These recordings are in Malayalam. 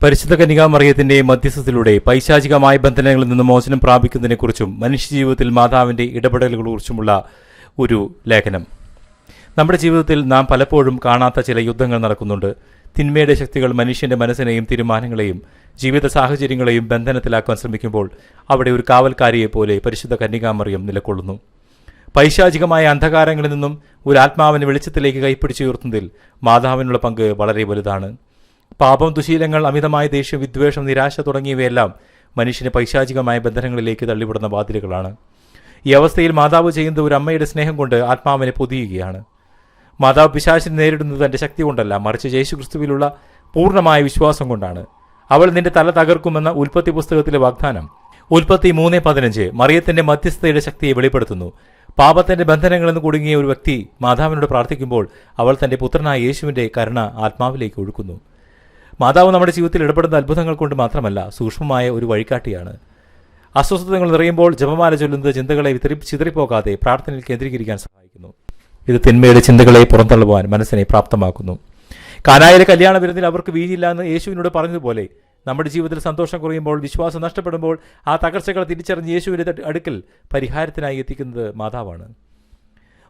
പരിശുദ്ധ കന്യകാമറിയത്തിന്റെ മധ്യസ്ഥത്തിലൂടെ പൈശാചികമായ ബന്ധനങ്ങളിൽ നിന്ന് മോചനം പ്രാപിക്കുന്നതിനെക്കുറിച്ചും മനുഷ്യജീവിതത്തിൽ മാതാവിന്റെ ഇടപെടലുകളെക്കുറിച്ചുമുള്ള ഒരു ലേഖനം. നമ്മുടെ ജീവിതത്തിൽ നാം പലപ്പോഴും കാണാത്ത ചില യുദ്ധങ്ങൾ നടക്കുന്നുണ്ട്. തിന്മയുടെ ശക്തികൾ മനുഷ്യന്റെ മനസ്സിനെയും തീരുമാനങ്ങളെയും ജീവിത സാഹചര്യങ്ങളെയും ബന്ധനത്തിലാക്കാൻ ശ്രമിക്കുമ്പോൾ അവിടെ ഒരു കാവൽക്കാരിയെപ്പോലെ പരിശുദ്ധ കന്യകാമറിയം നിലകൊള്ളുന്നു. പൈശാചികമായ അന്ധകാരങ്ങളിൽ നിന്നും ഒരു ആത്മാവിനെ വെളിച്ചത്തിലേക്ക് കൈപ്പിടിച്ചുയർത്തുന്നതിൽ മാതാവിനുള്ള പങ്ക് വളരെ വലുതാണ്. പാപം, ദുശീലങ്ങൾ, അമിതമായ ദേഷ്യം, വിദ്വേഷം, നിരാശ തുടങ്ങിയവയെല്ലാം മനുഷ്യനെ പൈശാചികമായ ബന്ധനങ്ങളിലേക്ക് തള്ളിവിടുന്ന വാതിലുകളാണ്. ഈ അവസ്ഥയിൽ മാതാവ് ചെയ്യുന്നത് ഒരു അമ്മയുടെ സ്നേഹം കൊണ്ട് ആത്മാവിനെ പൊതിയുകയാണ്. മാതാവ് പിശാചിനെ നേരിടുന്നത് തന്റെ ശക്തി കൊണ്ടല്ല, മറിച്ച് യേശുക്രിസ്തുവിലുള്ള പൂർണ്ണമായ വിശ്വാസം കൊണ്ടാണ്. അവൾ നിന്റെ തല തകർക്കുമെന്ന ഉൽപ്പത്തി പുസ്തകത്തിലെ വാഗ്ദാനം ഉൽപ്പത്തി 3:15 മറിയത്തിന്റെ മധ്യസ്ഥതയുടെ ശക്തിയെ വെളിപ്പെടുത്തുന്നു. പാപത്തിന്റെ ബന്ധനങ്ങളിൽ നിന്ന് കുടുങ്ങിയ ഒരു വ്യക്തി മാതാവിനോട് പ്രാർത്ഥിക്കുമ്പോൾ അവൾ തന്റെ പുത്രനായ യേശുവിന്റെ കരുണ ആത്മാവിലേക്ക് ഒഴുക്കുന്നു. മാതാവ് നമ്മുടെ ജീവിതത്തിൽ ഇടപെടുന്ന അത്ഭുതങ്ങൾ കൊണ്ട് മാത്രമല്ല, സൂക്ഷ്മമായ ഒരു വഴികാട്ടിയാണ്. അസ്വസ്ഥതകൾ നിറയുമ്പോൾ ജപമാല ചൊല്ലുന്നത് ചിന്തകളെ ചിതറിപ്പോകാതെ പ്രാർത്ഥനയിൽ കേന്ദ്രീകരിക്കാൻ സഹായിക്കുന്നു. ഇത് തിന്മയുടെ ചിന്തകളെ പുറന്തള്ളുവാൻ മനസ്സിനെ പ്രാപ്തമാക്കുന്നു. കാനായിലെ കല്യാണ വിരുന്നിൽ അവർക്ക് വീഞ്ഞില്ല എന്ന് യേശുവിനോട് പറഞ്ഞതുപോലെ നമ്മുടെ ജീവിതത്തിൽ സന്തോഷം കുറയുമ്പോൾ, വിശ്വാസം നഷ്ടപ്പെടുമ്പോൾ ആ തകർച്ചകൾ തിരിച്ചറിഞ്ഞ് യേശുവിന്റെ അടുക്കൽ പരിഹാരത്തിനായി എത്തിക്കുന്നത് മാതാവാണ്.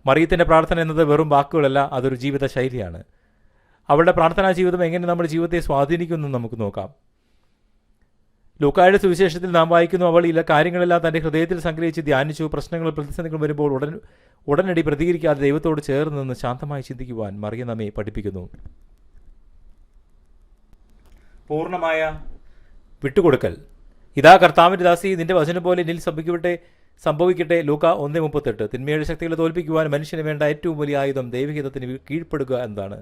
മറിയത്തിന്റെ പ്രാർത്ഥന എന്നത് വെറും വാക്കുകളല്ല, അതൊരു ജീവിത ശൈലിയാണ്. അവളുടെ പ്രാർത്ഥനാ ജീവിതം എങ്ങനെ നമ്മുടെ ജീവിതത്തെ സ്വാധീനിക്കുന്നു നമുക്ക് നോക്കാം. ലൂക്കായുടെ സുവിശേഷത്തിൽ നാം വായിക്കുന്നു, അവൾ ഈ കാര്യങ്ങളെല്ലാം തന്റെ ഹൃദയത്തിൽ സംഗ്രഹിച്ച് ധ്യാനിച്ചു. പ്രശ്നങ്ങൾ, പ്രതിസന്ധികൾ വരുമ്പോൾ ഉടനടി പ്രതികരിക്കാതെ ദൈവത്തോട് ചേർന്ന് നിന്ന് ശാന്തമായി ചിന്തിക്കുവാൻ മറിയം നമ്മെ പഠിപ്പിക്കുന്നു. പൂർണ്ണമായ വിട്ടുകൊടുക്കൽ. ഇതാ കർത്താവിന്റെ ദാസി, നിന്റെ വചനം പോലെ എന്നിൽ സംഭവിക്കട്ടെ. ലൂക്ക 1:38. തിന്മയുടെ ശക്തികളെ തോൽപ്പിക്കുവാൻ മനുഷ്യന് വേണ്ട ഏറ്റവും വലിയ ആയുധം ദൈവഹിതത്തിന് കീഴ്പ്പെടുക എന്നതാണ്.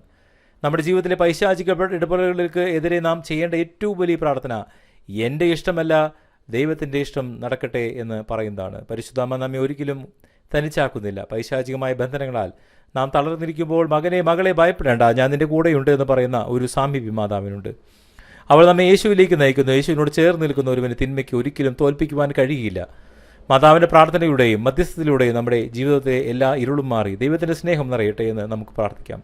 നമ്മുടെ ജീവിതത്തിലെ പൈശാചിക ഇടപെടലുകൾക്ക് എതിരെ നാം ചെയ്യേണ്ട ഏറ്റവും വലിയ പ്രാർത്ഥന എൻ്റെ ഇഷ്ടമല്ല, ദൈവത്തിൻ്റെ ഇഷ്ടം നടക്കട്ടെ എന്ന് പറയുന്നതാണ്. പരിശുദ്ധാമ്മ നമ്മെ ഒരിക്കലും തനിച്ചാക്കുന്നില്ല. പൈശാചികമായ ബന്ധനങ്ങളാൽ നാം തളർന്നിരിക്കുമ്പോൾ മകളെ ഭയപ്പെടേണ്ട, ഞാൻ നിന്റെ കൂടെയുണ്ട് എന്ന് പറയുന്ന ഒരു സാമീപ്യം മാതാവിനുണ്ട്. അവൾ നമ്മെ യേശുവിലേക്ക് നയിക്കുന്നു. യേശുവിനോട് ചേർന്ന് നിൽക്കുന്ന ഒരുവന് തിന്മയ്ക്ക് ഒരിക്കലും തോൽപ്പിക്കുവാൻ കഴിയുകയില്ല. മാതാവിൻ്റെ പ്രാർത്ഥനയിലൂടെയും മധ്യസ്ഥത്തിലൂടെയും നമ്മുടെ ജീവിതത്തെ എല്ലാ ഇരുളും മാറി ദൈവത്തിൻ്റെ സ്നേഹം നിറയട്ടെ എന്ന് നമുക്ക് പ്രാർത്ഥിക്കാം.